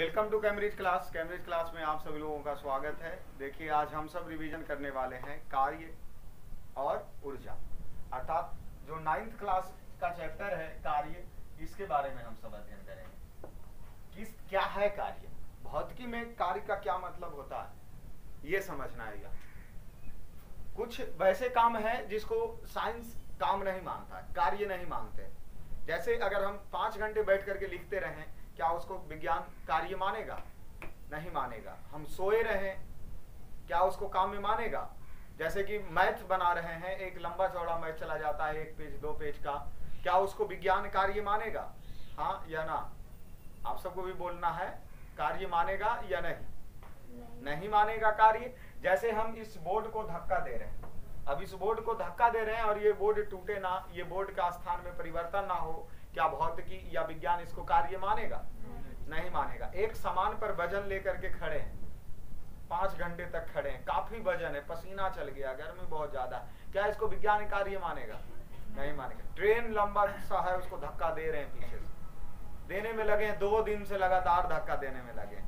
Welcome to Cambridge class. Cambridge class में आप सभी लोगों का स्वागत है। देखिए, आज हम सब रिवीजन करने वाले हैं कार्य और ऊर्जा, अर्थात जो 9th क्लास का चैप्टर है कार्य, इसके बारे में हम सब अध्ययन करेंगे। क्या है कार्य, भौतिकी में कार्य का क्या मतलब होता है, ये समझना आएगा। कुछ वैसे काम है जिसको साइंस काम नहीं मानता है, कार्य नहीं मानते। जैसे अगर हम 5 घंटे बैठ करके लिखते रहें, क्या उसको विज्ञान कार्य मानेगा? नहीं मानेगा। हम सोए रहें, क्या उसको काम में मानेगा? जैसे कि मैथ बना रहे हैं, एक लंबा चौड़ा मैथ चला जाता है, 1 पेज 2 पेज का, क्या उसको विज्ञान कार्य मानेगा? हाँ या ना? आप सबको भी बोलना है, कार्य मानेगा या नहीं मानेगा कार्य। जैसे हम इस बोर्ड को धक्का दे रहे हैं, अब इस बोर्ड को धक्का दे रहे हैं और ये बोर्ड टूटे ना, ये बोर्ड का स्थान में परिवर्तन ना हो, क्या भौतिकी या विज्ञान इसको कार्य मानेगा? नहीं मानेगा। एक सामान पर वजन लेकर के खड़े हैं, 5 घंटे तक खड़े हैं, काफी वजन है, पसीना चल गया, गर्मी बहुत ज्यादा, क्या इसको विज्ञान कार्य मानेगा? नहीं मानेगा। ट्रेन लंबा सा है, उसको धक्का दे रहे हैं, पीछे से देने में लगे हैं, 2 दिन से लगातार धक्का देने में लगे,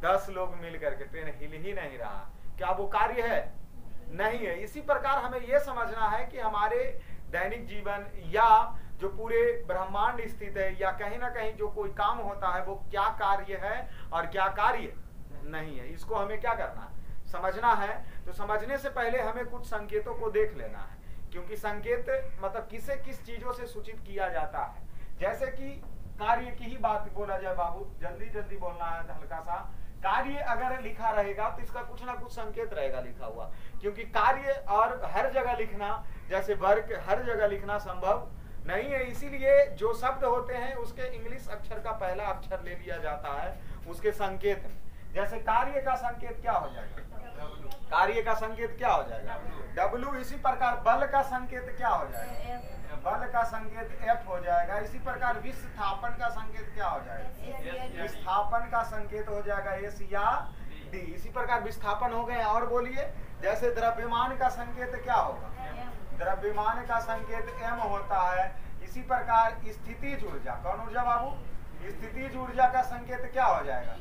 10 लोग मिल करके, ट्रेन हिल ही नहीं रहा, क्या वो कार्य है? नहीं है। इसी प्रकार हमें यह समझना है कि हमारे दैनिक जीवन या जो पूरे ब्रह्मांड स्थित है, या कहीं ना कहीं जो कोई काम होता है, वो क्या कार्य है और क्या कार्य नहीं है, इसको हमें क्या करना है, समझना है। तो समझने से पहले हमें कुछ संकेतों को देख लेना है, क्योंकि संकेत मतलब किसे किस चीजों से सूचित किया जाता है। जैसे कि कार्य की ही बात बोला जाए, बाबू जल्दी जल्दी बोलना है, हल्का सा। कार्य अगर लिखा रहेगा तो इसका कुछ ना कुछ संकेत रहेगा लिखा हुआ, क्योंकि कार्य और हर जगह लिखना, जैसे वर्क हर जगह लिखना संभव नहीं है। इसीलिए जो शब्द होते हैं उसके इंग्लिश अक्षर का पहला अक्षर ले लिया जाता है उसके संकेत में। जैसे कार्य का संकेत क्या हो जाएगा? कार्य का संकेत क्या हो जाएगा? W। इसी प्रकार बल का संकेत क्या हो जाएगा? बल का संकेत F हो जाएगा। इसी प्रकार विस्थापन का संकेत क्या हो जाएगा? विस्थापन का संकेत हो जाएगा S या D। इसी प्रकार विस्थापन हो गए। और बोलिए, जैसे द्रव्यमान का संकेत क्या होगा? द्रव्यमान का संकेत M होता है। इसी प्रकार स्थितिज ऊर्जा, कौन ऊर्जा बाबू? स्थितिज ऊर्जा का संकेत क्या हो जाएगा?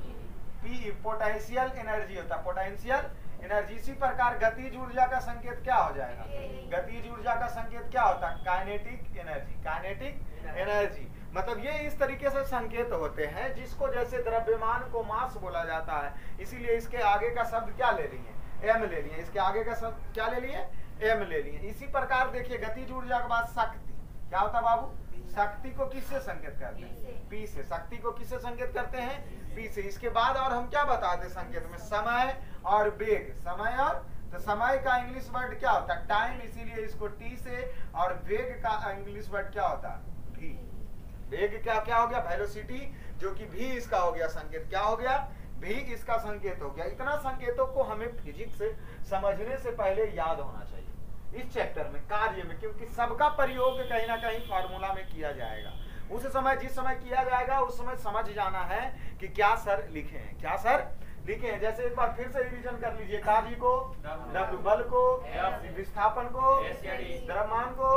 P। पोटेंशियल एनर्जी होता है, पोटेंशियल एनर्जी। इसी प्रकार गतिज ऊर्जा का संकेत क्या हो जाएगा? गतिज ऊर्जा का संकेत क्या होता है? Kinetic energy, kinetic energy. मतलब ये इस तरीके से संकेत होते हैं, जिसको जैसे द्रव्यमान को मास बोला जाता है, इसीलिए इसके आगे का शब्द क्या ले लिए? M ले लिए। इसके आगे का शब्द क्या ले लिए? M ले लिए। इसी प्रकार देखिए, गतिज ऊर्जा के बाद शक्ति क्या होता है बाबू? शक्ति को किससे संकेत करते हैं? P से। शक्ति को किससे संकेत करते हैं? P से। इसके बाद और हम क्या बताते संकेत में? समय और वेग। समय और, तो समय का इंग्लिश वर्ड क्या होता है? टाइम, इसीलिए इसको T से। और वेग का इंग्लिश वर्ड क्या होता है? V। वेग क्या हो गया? वेलोसिटी, जो कि V इसका हो गया संकेत। क्या हो गया? V इसका संकेत हो गया। इतना संकेतों को हमें फिजिक्स से समझने से पहले याद होना चाहिए इस चैप्टर में, कार्य में, क्योंकि सबका प्रयोग कहीं ना कहीं फार्मूला में किया जाएगा। उस समय जिस समय किया जाएगा उस समय समझ जाना है कि क्या सर लिखे हैं, क्या सर लिखे हैं। जैसे एक बार फिर से रिवीजन कर लीजिए। कार्य को W, बल को, विस्थापन को, द्रव्यमान को,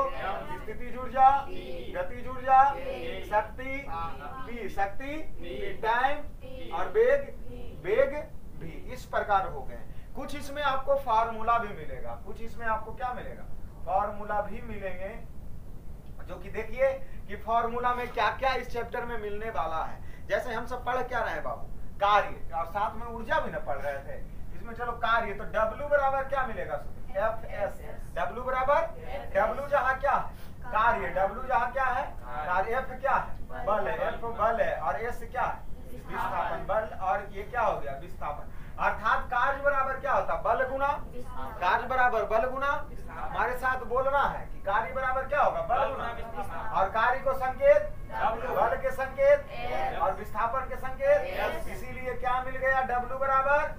स्थितिज ऊर्जा, गतिज ऊर्जा, शक्ति P, शक्ति टाइम, और वेग भी। इस प्रकार हो गए। कुछ इसमें आपको फार्मूला भी मिलेगा, कुछ इसमें आपको क्या मिलेगा? फार्मूला भी मिलेंगे, जो कि देखिए कि फार्मूला में क्या क्या इस चैप्टर में मिलने वाला है। जैसे हम सब पढ़ क्या रहे बाबू? कार्य, और साथ में ऊर्जा भी ना पढ़ रहे थे। इसमें चलो कार्य, तो W बराबर क्या मिलेगा? Fs। W बराबर, W जहाँ क्या है? कार्य। W जहाँ क्या है? कार्य। F क्या है? बल है। F बल है। और S क्या है? विस्थापन। बल और ये क्या हो गया? विस्थापन। अर्थात कार्य बराबर क्या होता है? बल गुना, कार्य बराबर बल गुना। हमारे साथ बोलना है कि कार्य बराबर क्या होगा? बल गुना। और कार्य को संकेत बल के संकेत, और विस्थापन के संकेत। इसीलिए क्या मिल गया? W बराबर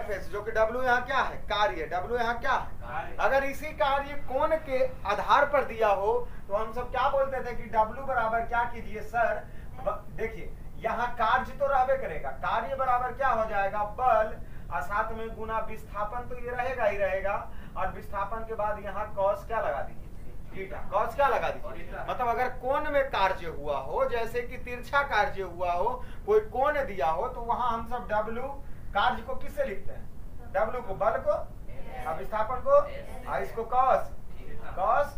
Fs, जो कि W यहाँ क्या है? कार्य। W यहाँ क्या है? अगर इसी कार्य कोण के आधार पर दिया हो तो हम सब क्या बोलते थे कि W बराबर क्या कीजिए सर? देखिए, यहाँ कार्य तो रहबे करेगा, कार्य बराबर क्या हो जाएगा? बल, और साथ में गुना विस्थापन, तो ये रहेगा ही रहेगा। और विस्थापन के बाद यहाँ कॉस क्या लगा दीजिए? थीटा। कॉस क्या लगा दीजिए, मतलब अगर कोण में कार्य हुआ हो, जैसे कि तिरछा कार्य हुआ हो, कोई कोण दिया हो, तो वहां हम सब डब्ल्यू कार्य को किससे लिखते हैं, डब्ल्यू को बल को, अब विस्थापन को, इसको कॉस, कॉस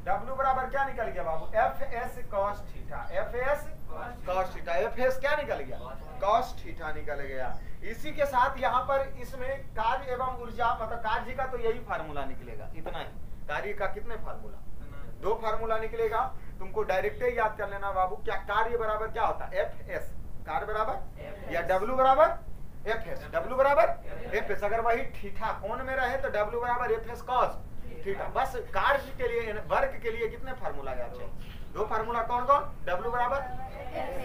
डब्ल्यू बराबर क्या निकल गया बाबू, F S cos theta, F S cos theta, F S क्या निकल गया, कॉस थीटा निकल गया। इसी के साथ यहाँ पर इसमें कार्य एवं ऊर्जा, मतलब कार्य का तो यही फार्मूला निकलेगा, इतना ही। कार्य का कितने फार्मूला, 2 फार्मूला निकलेगा, तुमको डायरेक्ट ही याद कर लेना बाबू। क्या कार्य बराबर क्या होता है, एफ एस, कार्य बराबर, या डब्ल्यू बराबर एफ एस, डब्ल्यू बराबर एफ एस। अगर वही थीटा कोण में रहे तो डब्ल्यू बराबर एफ एस कॉस थीटा। बस कार्य के लिए, वर्ग के लिए कितने फार्मूला याद चाहिए, 2 फार्मूला। कौन कौन, डब्ल्यू बराबर,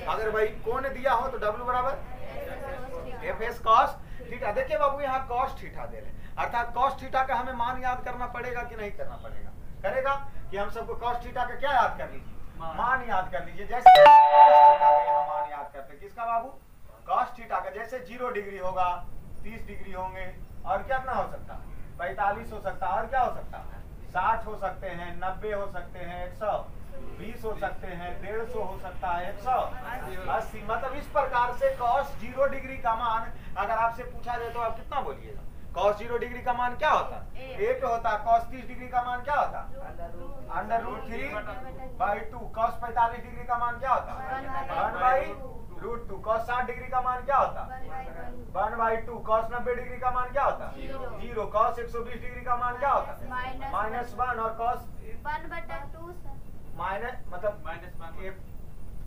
अगर भाई कोण दिया हो तो डब्ल्यू बराबर एफ एस कॉस थीटा। देखिए बाबू यहाँ कॉस थीटा दे रहे, अर्थात कॉस थीटा का हमें मान याद करना पड़ेगा कि नहीं करना पड़ेगा, करेगा कि हम सबको कॉस थीटा का क्या याद कर लीजिए, मान याद कर लीजिए। जैसे कॉस थीटा का यहाँ मान याद करते हैं, किसका बाबू, कॉस थीटा का। जैसे 0 डिग्री होगा, 30 डिग्री होंगे, और क्या ना हो सकता है, 45 हो सकता है, और क्या हो सकता है, 60 हो सकते हैं, 90 हो सकते हैं, 120 हो सकते हैं, 150 हो सकता है, 180। मतलब इस प्रकार से cos 0 डिग्री का मान अगर आपसे पूछा जाए तो आप कितना बोलिएगा, cos 0 डिग्री का मान क्या होता है, 1 होता है। cos 30 डिग्री का मान क्या होता है, √3/2। cos 45 डिग्री का मान क्या होता है, 1/√2। cos 60 डिग्री का मान क्या होता है, 1/2। cos 90 डिग्री का मान क्या होता है, 0। cos 120 डिग्री का मान क्या होता है, -1। और cos 1/2 माइनस, मतलब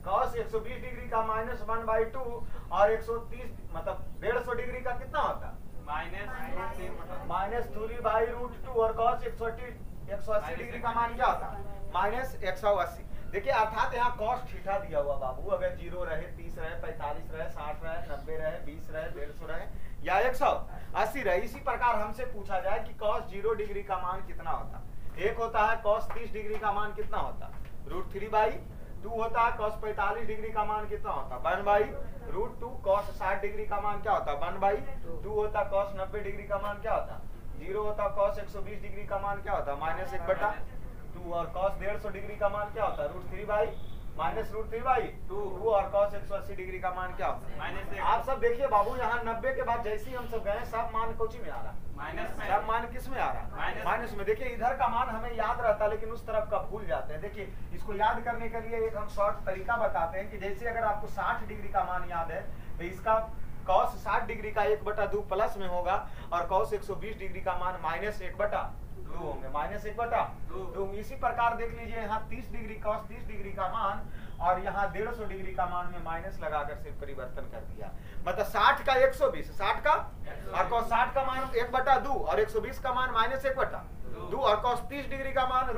cos 120 डिग्री का -1/2, और 130 मतलब 150 डिग्री का कितना होता है, -3/√2। और cos 180 डिग्री का मान क्या होता है, -180। देखिए अर्थात यहाँ cos थीटा दिया हुआ बाबू, अगर 0 रहे, 30 रहे, 45 रहे, 60 रहे, 90 रहे, 20 रहे, 150 रहे, या 180 रहे, इसी प्रकार हमसे पूछा जाए कि cos 0 डिग्री का मान कितना होता। एक होता है cos 30 डिग्री का मान कितना होता, √3/2 होता है। cos 45 डिग्री का मान कितना होता, 1/√2। cos 60 डिग्री का मान क्या होता, 1/2 होता। cos 90 डिग्री का मान क्या होता, 0 होता। cos 120 डिग्री का मान क्या होता, -1/2। और cos 150 डिग्री का मान क्या होता, -√3/2। और cos 180 डिग्री का मान क्या होता है। आप सब देखिए बाबू, यहाँ 90 के बाद जैसे ही हम सब गए, सब मान कोची में आ रहा, सब मान किस में आ रहा, माइनस में। देखिए इधर का मान हमें याद रहता है, लेकिन उस तरफ का भूल जाते हैं। देखिए इसको याद करने के लिए एक हम शॉर्ट तरीका बताते हैं कि जैसे अगर आपको 60 डिग्री का मान याद है, तो इसका cos 60 डिग्री का 1/2 प्लस में होगा, और cos 120 डिग्री का मान -1/2 होंगे, -1/2। इसी प्रकार देख लीजिए यहाँ 30 डिग्री cos 30 डिग्री का मान, और यहाँ 150 डिग्री का मान में माइनस लगाकर सिर्फ परिवर्तन कर दिया। मतलब 60 का 120, 60 का, और cos 60 का मान 1/2, और 120 का मान -1/2, और cos 30 डिग्री का मान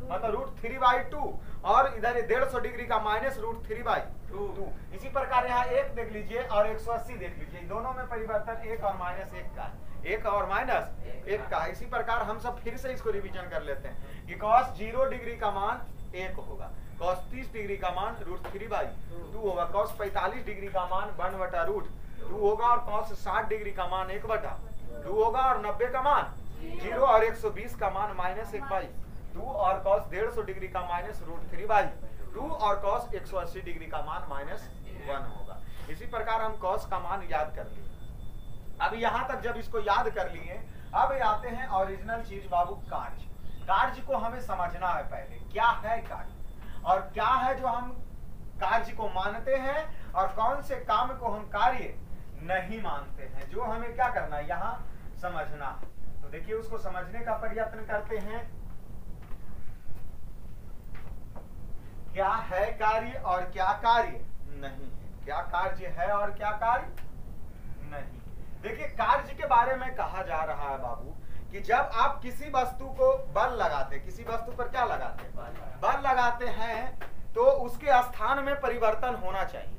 मतलब √3/2, और इधर 150 डिग्री का -√3/2। इसी प्रकार यहाँ 1 देख लीजिए और 180 देख लीजिए, दोनों में परिवर्तन 1 और -1 का, 1 और -1 का। इसी प्रकार हम सब फिर से इसको रिवीजन कर लेते हैं कि cos 0 डिग्री का मान 1 होगा, cos 30 डिग्री का मान √3/2 होगा, cos 45 डिग्री का मान 1/√2 होगा, और cos 60 डिग्री का मान 1/2 होगा, और 90 का मान 0, और 120 का मान -1/2, और cos 150 डिग्री का -√3/2, और cos 180 डिग्री का मान -1 होगा। इसी प्रकार हम cos का मान याद कर लिए। अब यहाँ तक जब इसको याद कर लिए, अब आते हैं ओरिजिनल चीज बाबू, कार्य। कार्य को हमें समझना है पहले, क्या है कार्य, और क्या है जो हम कार्य को मानते हैं, और कौन से काम को हम कार्य नहीं मानते हैं, जो हमें क्या करना है यहाँ समझना है। तो देखिए उसको समझने का प्रयत्न करते हैं। क्या है कार्य और क्या कार्य नहीं है, क्या कार्य है और क्या कार्य नहीं। देखिए कार्य के बारे में कहा जा रहा है बाबू कि जब आप किसी वस्तु को बल लगाते, किसी वस्तु पर क्या लगाते हैं, बल लगाते हैं, तो उसके स्थान में परिवर्तन होना चाहिए।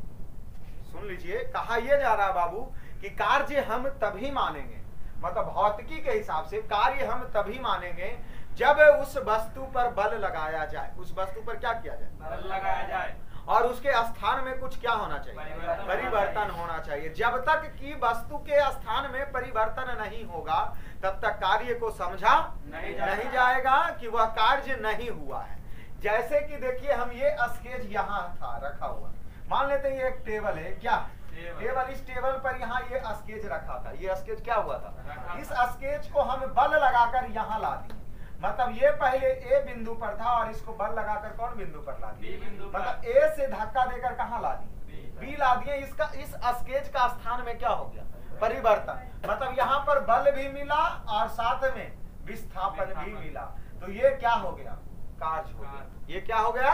सुन लीजिए, कहा यह जा रहा है बाबू कि कार्य हम तभी मानेंगे, मतलब भौतिकी के हिसाब से कार्य हम तभी मानेंगे जब उस वस्तु पर बल लगाया जाए, उस वस्तु पर क्या किया जाए, बल लगाया जाए, और उसके स्थान में कुछ क्या होना चाहिए, परिवर्तन होना चाहिए। जब तक कि वस्तु के स्थान में परिवर्तन नहीं होगा, तब तक कार्य को समझा नहीं जाएगा कि वह कार्य नहीं हुआ है। जैसे कि देखिए हम ये स्केच यहाँ था रखा हुआ, मान लेते हैं ये एक टेबल है, क्या टेबल, इस टेबल पर यहाँ ये स्केच रखा था, ये स्केच क्या हुआ था, इस स्केच को हम बल लगाकर यहाँ ला दिए, मतलब ये पहले ए बिंदु पर था और इसको बल लगाकर कौन बिंदु पर ला दिए, मतलब ए से धक्का देकर कहाँ ला दिए, बी ला दिए। इसका इस स्केच का स्थान में क्या हो गया, परिवर्तन, मतलब यहाँ पर बल भी मिला और साथ में विस्थापन भी मिला, तो ये क्या हो गया, कार्य हो गया। ये क्या हो गया,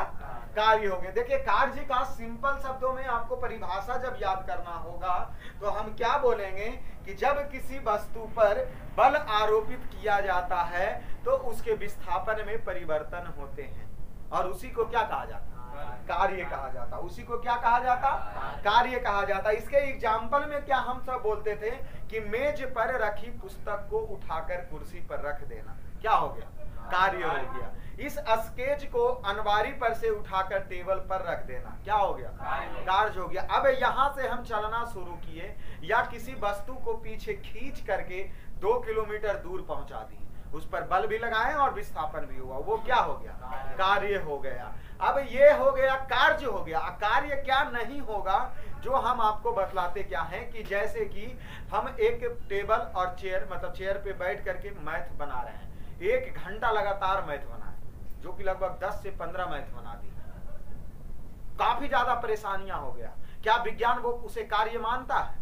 कार्य हो गया। देखिए कार्य का सिंपल शब्दों में आपको परिभाषा जब याद करना होगा तो हम क्या बोलेंगे कि जब किसी वस्तु पर बल आरोपित किया जाता है तो उसके विस्थापन में परिवर्तन होते हैं और उसी को क्या कहा जाता, कार्य कहा जाता। उसी को क्या कहा जाता, कार्य कहा जाता। इसके एग्जाम्पल में क्या हम सब बोलते थे कि मेज पर रखी पुस्तक को उठाकर कुर्सी पर रख देना, क्या हो गया, कार्य हो गया। इस स्केच को अनवारी पर से उठाकर टेबल पर रख देना, क्या हो गया, कार्य हो गया। अब यहाँ से हम चलना शुरू किए या किसी वस्तु को पीछे खींच करके 2 किलोमीटर दूर पहुंचा दी, उस पर बल भी लगाए और विस्थापन भी हुआ, वो क्या हो गया, कार्य हो गया। अब ये हो गया, कार्य हो गया। कार्य क्या नहीं होगा, जो हम आपको बतलाते क्या है कि जैसे कि हम एक टेबल और चेयर, मतलब चेयर पे बैठ करके मैथ बना रहे हैं, 1 घंटा लगातार मैथ बनाए, जो कि लगभग 10 से 15 मैथ बना दी, काफी ज्यादा परेशानियां हो गया। क्या विज्ञान वो उसे कार्य मानता है,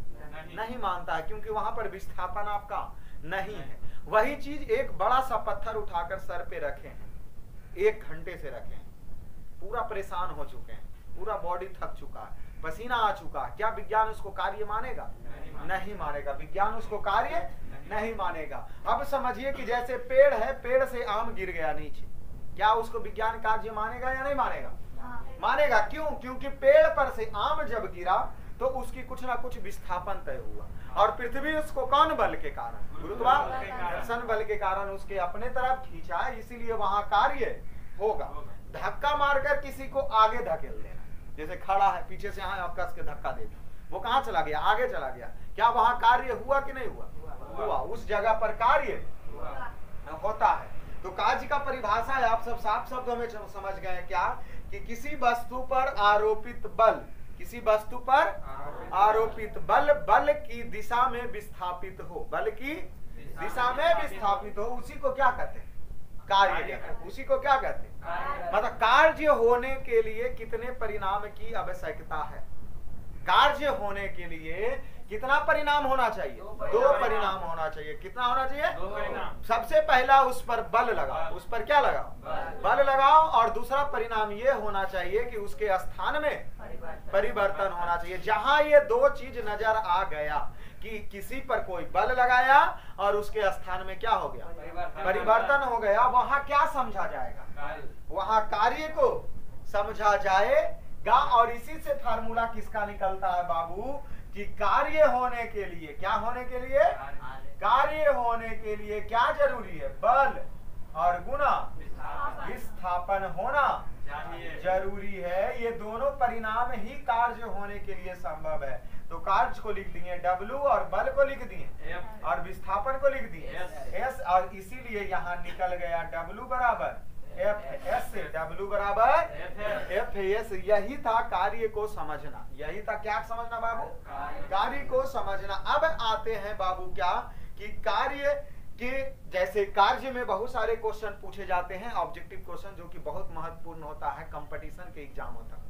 नहीं मानता है, क्योंकि वहां पर विस्थापन आपका नहीं है। वही चीज एक बड़ा सा पत्थर उठाकर सर पे रखे हैं, 1 घंटे से रखे हैं, पूरा परेशान हो चुके हैं, पूरा बॉडी थक चुका है, पसीना आ चुका है, क्या विज्ञान उसको कार्य मानेगा, नहीं मानेगा, विज्ञान उसको कार्य नहीं मानेगा। अब समझिए कि जैसे पेड़ है, पेड़ से आम गिर गया नीचे, क्या उसको विज्ञान कार्य मानेगा या नहीं मानेगा, मानेगा। क्यों, क्योंकि पेड़ पर से आम जब गिरा तो उसकी कुछ ना कुछ विस्थापन तय हुआ और पृथ्वी उसको कौन बल के कारण, गुरुत्वाकर्षण बल के कारण उसके अपने तरफ खींचा, इसीलिए वहां कार्य होगा। धक्का मारकर किसी को आगे धकेल देना, जैसे खड़ा है पीछे से यहाँ कस के धक्का दे दिया, वो कहाँ चला गया, आगे चला गया, क्या वहां कार्य हुआ कि नहीं हुआ, हुआ। उस जगह पर कार्य होता है। तो कार्य का परिभाषा है, आप सब साफ शब्दों में समझ गए क्या, कि किसी वस्तु पर आरोपित बल, किसी वस्तु पर आरोपित बल, बल की दिशा में विस्थापित हो, बल की दिशा में विस्थापित हो, उसी को क्या कहते हैं, कार्य कहते हैं। उसी को क्या कहते हैं, मतलब कार्य होने के लिए कितने परिणाम की आवश्यकता है, कार्य होने के लिए कितना परिणाम होना चाहिए, 2 परिणाम होना चाहिए। कितना होना चाहिए, 2 परिणाम। सबसे पहला उस पर बल लगाओ, उस पर क्या लगाओ, बल लगाओ, और दूसरा परिणाम ये होना चाहिए कि उसके स्थान में परिवर्तन होना चाहिए। जहां ये 2 चीज नजर आ गया कि किसी पर कोई बल लगाया और उसके स्थान में क्या हो गया, परिवर्तन हो गया, वहां क्या समझा जाएगा, वहां कार्य को समझा जाएगा। और इसी से फार्मूला किसका निकलता है बाबू, कि कार्य होने के लिए, क्या होने के लिए, कार्य होने के लिए क्या जरूरी है, बल और गुना विस्थापन होना जरूरी है। ये दोनों परिणाम ही कार्य होने के लिए संभव है। तो कार्य को लिख दिए W और बल को लिख दिए और विस्थापन को लिख दिए S, और इसीलिए यहाँ निकल गया W बराबर Fs, W बराबर Fs। यही था कार्य को समझना, यही था क्या समझना बाबू, कार्य को समझना। अब आते हैं बाबू क्या, कि कार्य के जैसे कार्य में बहुत सारे क्वेश्चन पूछे जाते हैं, ऑब्जेक्टिव क्वेश्चन, जो कि बहुत महत्वपूर्ण होता है कंपटीशन के एग्जाम होता है,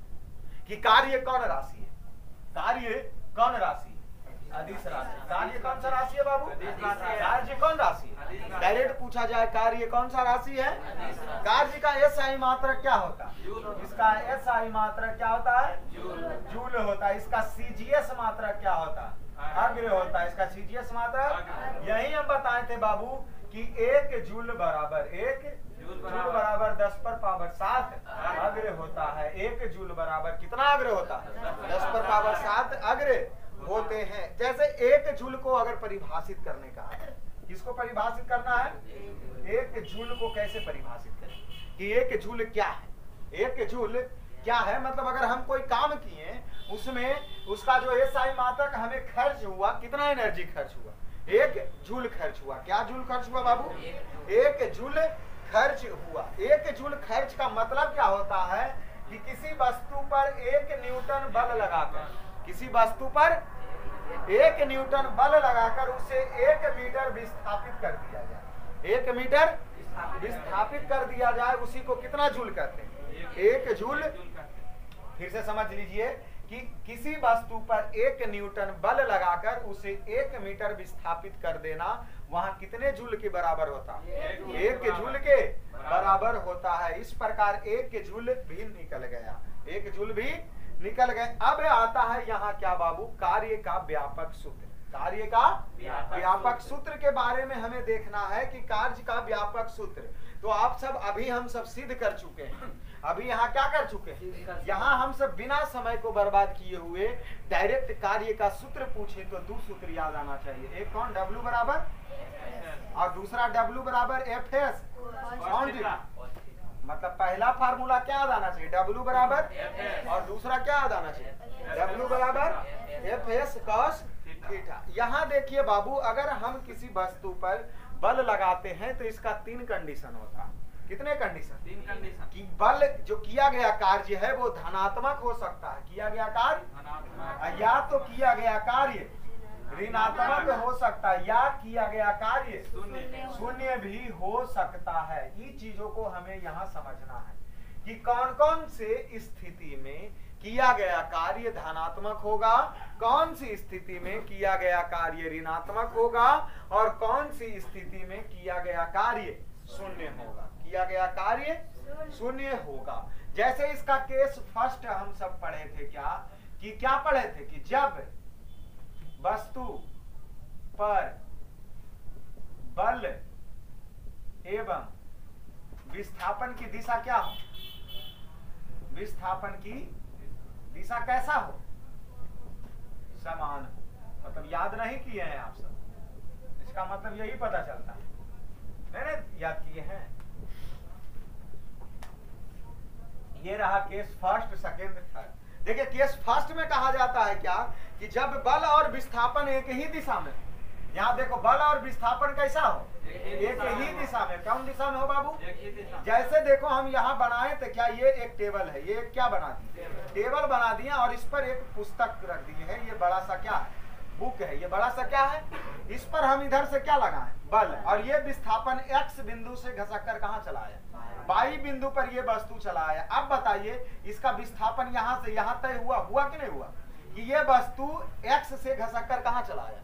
कि कार्य कौन राशि है, कार्य कौन राशि है, अदिश राशि। कार्य कौन सा राशि है बाबू, कार्य कौन राशि है, डायरेक्ट पूछा जाए कार्य कौन सा राशि है, कार्य का SI मात्रक क्या होता है, इसका SI मात्रक क्या होता है, जूल होता है। इसका CGS मात्रक क्या होता है, अग्र होता है। इसका CGS मात्रक यही हम बताए थे बाबू कि 1 जूल बराबर 10⁻7 अग्र होता है। 1 जूल बराबर कितना अग्र होता है, 10⁻7 अग्र होते हैं। जैसे 1 जूल को अगर परिभाषित करने का है, किसको परिभाषित करना है, 1 जूल को कैसे परिभाषित करें, कि 1 जूल क्या है, 1 जूल क्या है, मतलब अगर हम कोई काम किए उसमें उसका जो SI मात्रक हमें खर्च हुआ, कितना एनर्जी खर्च हुआ, एक जूल खर्च हुआ। क्या जूल खर्च हुआ बाबू? एक जूल खर्च हुआ। एक जूल खर्च का मतलब क्या होता है कि किसी वस्तु पर 1 न्यूटन बल लगाकर, किसी वस्तु पर 1 न्यूटन बल लगाकर उसे 1 मीटर विस्थापित कर दिया जाए। 1 मीटर विस्थापित कर दिया जाए, उसी को कितना जूल कहते हैं? 1 जूल। फिर से समझ लीजिए कि किसी वस्तु पर 1 न्यूटन बल लगाकर उसे 1 मीटर विस्थापित कर देना, वहां कितने जूल के बराबर होता है? 1 जूल के बराबर होता है। इस प्रकार 1 जूल भी निकल गया, 1 जूल भी निकल गए। अब आता है यहाँ क्या बाबू? कार्य का व्यापक सूत्र। कार्य का व्यापक सूत्र के बारे में हमें देखना है कि कार्य का व्यापक सूत्र तो आप सब अभी हम सब सिद्ध कर चुके हैं। अभी यहाँ क्या कर चुके हैं? यहाँ हम सब बिना समय को बर्बाद किए हुए डायरेक्ट कार्य का सूत्र पूछे तो 2 सूत्र याद आना चाहिए। एक कौन? W बराबर, और दूसरा W बराबर FS। कौन? मतलब पहला फार्मूला क्या याद आना चाहिए? W बराबर, और दूसरा क्या याद आना चाहिए? W बराबर FS cos थीटा। यहाँ देखिए बाबू, अगर हम किसी वस्तु पर बल लगाते हैं तो इसका 3 कंडीशन होता है। कितने कंडीशन? 3 कंडीशन। कि बल जो किया गया कार्य है वो धनात्मक हो सकता है, किया गया कार्य, या तो किया गया कार्य ऋणात्मक हो सकता है, या किया गया कार्य शून्य भी हो सकता है। इन चीजों को हमें यहाँ समझना है कि कौन कौन से स्थिति में किया गया कार्य धनात्मक होगा, कौन सी स्थिति में किया गया कार्य ऋणात्मक होगा, और कौन सी स्थिति में किया गया कार्य शून्य होगा। किया गया कार्य शून्य होगा। जैसे इसका केस फर्स्ट हम सब पढ़े थे, क्या पढ़े थे कि जब वस्तु पर बल एवं विस्थापन की दिशा क्या हो? विस्थापन की दिशा कैसा हो? समान हो। मतलब याद नहीं किए हैं आप सब, इसका मतलब यही पता चलता है। मैंने याद किए हैं। ये रहा केस फर्स्ट, सेकेंड, थर्ड। देखिए केस फर्स्ट में कहा जाता है क्या कि जब बल और विस्थापन एक ही दिशा में, यहाँ देखो बल और विस्थापन कैसा हो? एक ही दिशा में। कौन दिशा में हो बाबू? जैसे देखो हम यहाँ बनाए थे, क्या ये एक टेबल है, ये क्या बना दी? टेबल बना दिया, और इस पर एक पुस्तक रख दी है। ये बड़ा सा क्या है? बुक है। ये बड़ा सा क्या है? इस पर हम इधर से क्या लगाए? बल। और ये विस्थापन x बिंदु से घसक कर कहाँ चला आया? y बिंदु पर ये वस्तु चला आया। अब बताइए इसका विस्थापन यहाँ से यहाँ तय हुआ कि नहीं हुआ? कि ये वस्तु x से घसक कर कहाँ चला आया?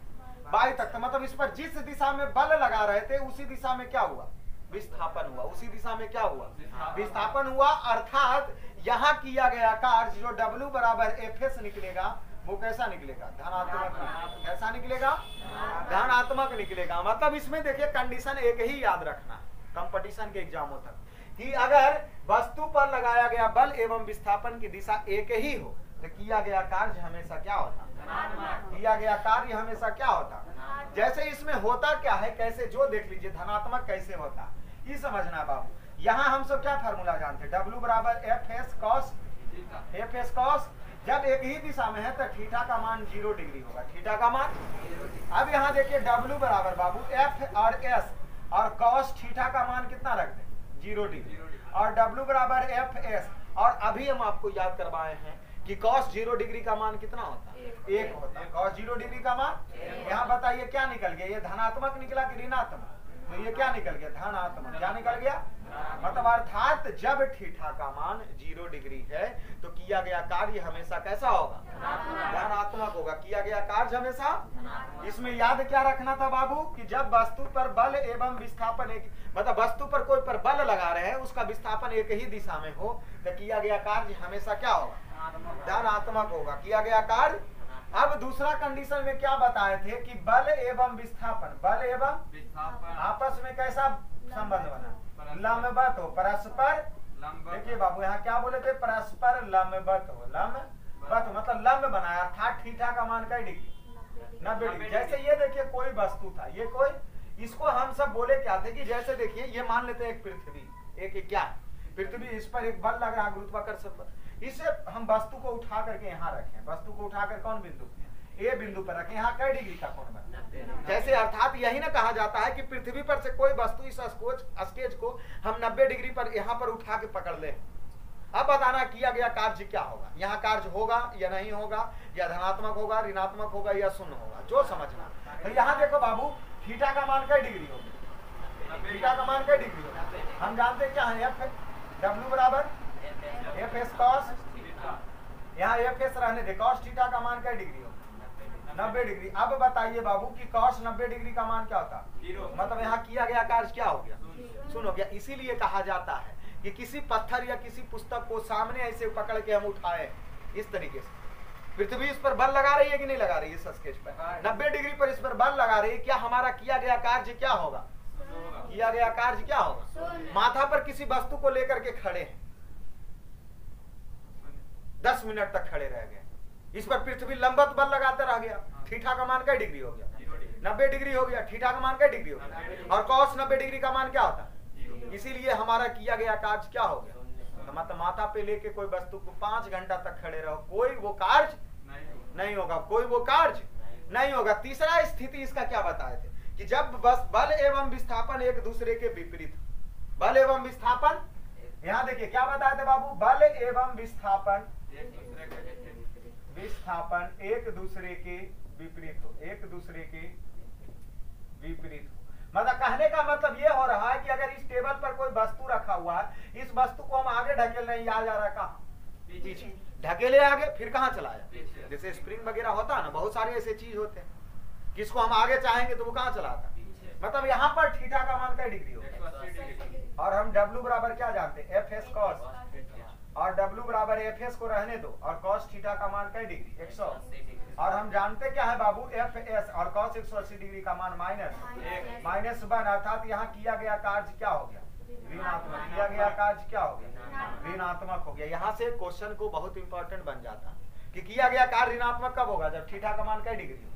y तक। तो मतलब इस पर जिस दिशा में बल लगा रहे थे उसी दिशा में क्या हुआ? विस्थापन हुआ। उसी दिशा में क्या हुआ? विस्थापन हुआ। अर्थात यहाँ किया गया कार्य जो W बराबर FS निकलेगा वो कैसा निकलेगा? धनात्मक। कैसा निकलेगा? धनात्मक निकलेगा। मतलब इसमें देखिए कंडीशन एक ही याद रखना कंपटीशन के एग्जामों तक, कि अगर वस्तु पर लगाया गया बल एवं विस्थापन की दिशा एक ही हो तो किया गया कार्य हमेशा क्या होता? किया गया कार्य हमेशा क्या होता? जैसे इसमें होता क्या है, कैसे जो देख लीजिए धनात्मक कैसे होता, ये समझना बाबू। यहाँ हम सब क्या फार्मूला जानते हैं? W बराबर FS cos। जब एक ही दिशा में है तो थीटा का मान 0 डिग्री होगा। थीटा का मान। अब यहाँ देखिए W बराबर बाबू F और S, और cos थीटा का मान कितना रखते हैं? 0 डिग्री। और W बराबर FS, और अभी हम आपको याद करवाए हैं कि cos 0 डिग्री का मान कितना होता है? 1 होता है। cos 0 डिग्री का मान, यहाँ बताइए क्या निकल गया? ये धनात्मक निकला कि ऋणात्मक? तो ये क्या निकल गया? धनात्मक। क्या निकल गया? मतलब अर्थात जब थीटा का मान 0 डिग्री है तो किया गया कार्य हमेशा कैसा होगा? धनात्मक होगा। किया गया कार्य हमेशा। इसमें याद क्या रखना था बाबू कि जब वस्तु पर बल एवं विस्थापन एक, मतलब वस्तु पर कोई पर बल लगा रहे हैं उसका विस्थापन एक ही दिशा में हो तो किया गया कार्य हमेशा क्या होगा? धनात्मक होगा। किया गया कार्य। अब दूसरा कंडीशन में क्या बताए थे कि बल एवं विस्थापन, बल एवं विस्थापन आपस में कैसा संबंध बना? लंबवत हो, परस्पर। देखिए बाबू यहाँ क्या बोले थे? परस्पर लंबवत हो। लंबवत हो मतलब लंब बनाया, अर्थात थीटा का मान कई डिग्री? 90 डिग्री। जैसे ये देखिए कोई वस्तु था, ये कोई, इसको हम सब बोले क्या थे कि जैसे देखिए ये मान लेते हैं एक पृथ्वी, एक क्या पृथ्वी, इस पर एक बल लग रहा है गुरुत्वाकर्षण बल। इसे हम वस्तु को उठा करके यहाँ रखें, वस्तु को उठाकर कौन बिंदु? ए बिंदु पर रखें, यहाँ कै डिग्री का कोण बना। जैसे अर्थात यही ना कहा जाता है कि पृथ्वी पर से कोई वस्तु इस स्केच को हम 90 डिग्री पर यहाँ पर उठा के पकड़ ले। अब बताना किया गया कार्य क्या होगा, यहाँ कार्य होगा या नहीं होगा, या धनात्मक होगा, ऋणात्मक होगा या शून्य होगा, जो समझना। तो यहाँ देखो बाबू, थीटा का मान कै डिग्री होगा, थीटा का मान कै डिग्री होगा, हम जानते क्या है, एफ डब्ल्यू बराबर एफ एस कॉस, यहाँ एफ एस रहने दे, कॉस थीटा का मान कै डिग्री होगा, 90 डिग्री। अब बताइए बाबू कि कॉस 90 डिग्री का मान क्या होता, मतलब यहाँ किया गया कार्य क्या हो गया, शून्य हो गया। इसीलिए कहा जाता है कि किसी पत्थर या किसी पुस्तक को सामने ऐसे पकड़ के हम उठाए इस तरीके से, पृथ्वी इस पर बल लगा रही है कि नहीं लगा रही है, इस स्केच पर 90 डिग्री पर इस पर बल लगा रही है, क्या हमारा किया गया कार्य क्या होगा, किया गया कार्य क्या होगा, माथा पर किसी वस्तु को लेकर के खड़े हैं, 10 मिनट तक खड़े रह गए, इस पर पृथ्वी लंबवत बल लगाते रह गया, थीटा का मान कै डिग्री हो गया, 90 डिग्री हो गया, थीटा का मान कै डिग्री हो गया, और कॉस 90 डिग्री का मान क्या होता है। इसीलिए हमारा किया गया कार्य क्या हो गया, तो मतलब माथा पे लेके कोई वस्तु को 5 घंटा तक खड़े रहो, कोई वो कार्य नहीं होगा, कोई वो कार्य नहीं होगा। तीसरा स्थिति इसका क्या बताए थे कि जब बस बल एवं विस्थापन एक दूसरे के विपरीत, बल एवं विस्थापन, यहाँ देखिए क्या बताए थे बाबू, बल एवं विस्थापन एक दूसरे के विपरीत हो, एक दूसरे के विपरीत हो। मतलब कहने का मतलब ये हो रहा है कि अगर इस टेबल पर कोई वस्तु रखा हुआ है, इस वस्तु को हम आगे ढकेल रहे हैं, आ जा रहा है कहाँ, पीछे ढकेले आगे, फिर कहाँ चलाया, जैसे स्प्रिंग वगैरह होता है ना, बहुत सारे ऐसे चीज होते हैं, किसको हम आगे चाहेंगे तो वो कहाँ चलाता है, मतलब यहाँ पर थीटा का मान कै डिग्री होगा, और हम डब्ल्यू बराबर क्या जानते हैं, एफ एस कॉस, और डब्ल्यू बराबर एफ एस को रहने दो, और कॉस थीटा का मान कै डिग्री 100, और हम जानते क्या है बाबू, एफ एस और कॉस 180 डिग्री का मान -1, अर्थात यहाँ किया गया कार्य क्या हो गया, ऋणात्मक, किया गया कार्य क्या हो गया, ऋणात्मक हो गया। यहाँ से क्वेश्चन को बहुत इंपॉर्टेंट बन जाता है कि किया गया कार्य ऋणात्मक कब होगा, जब थीटा का मान कै डिग्री,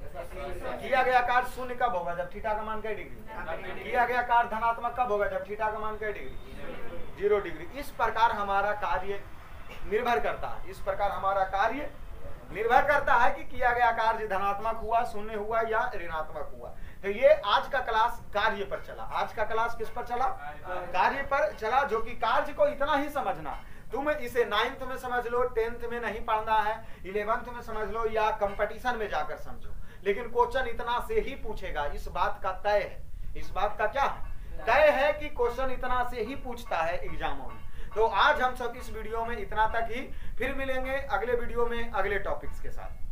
किया गया कार्य शून्य कब होगा, जब थीटा का मान कै डिग्री, किया गया कार्य धनात्मक कब होगा, जब थीटा का मान कै डिग्री, 0 डिग्री। इस प्रकार हमारा कार्य निर्भर करता है, इस प्रकार हमारा कार्य निर्भर करता है कि किया गया कार्य धनात्मक हुआ, शून्य हुआ या ऋणात्मक हुआ। तो ये आज का क्लास कार्य पर चला, आज का क्लास किस पर चला, कार्य पर चला, जो कि कार्य को इतना ही समझना, तुम इसे 9th में समझ लो, 10th में नहीं पढ़ना है, 11th में समझ लो या कंपटीशन में जाकर समझो, लेकिन क्वेश्चन इतना से ही पूछेगा, इस बात का तय है, इस बात का क्या तय है कि क्वेश्चन इतना से ही पूछता है एग्जामों में। तो आज हम सब इस वीडियो में इतना तक ही, फिर मिलेंगे अगले वीडियो में अगले टॉपिक्स के साथ।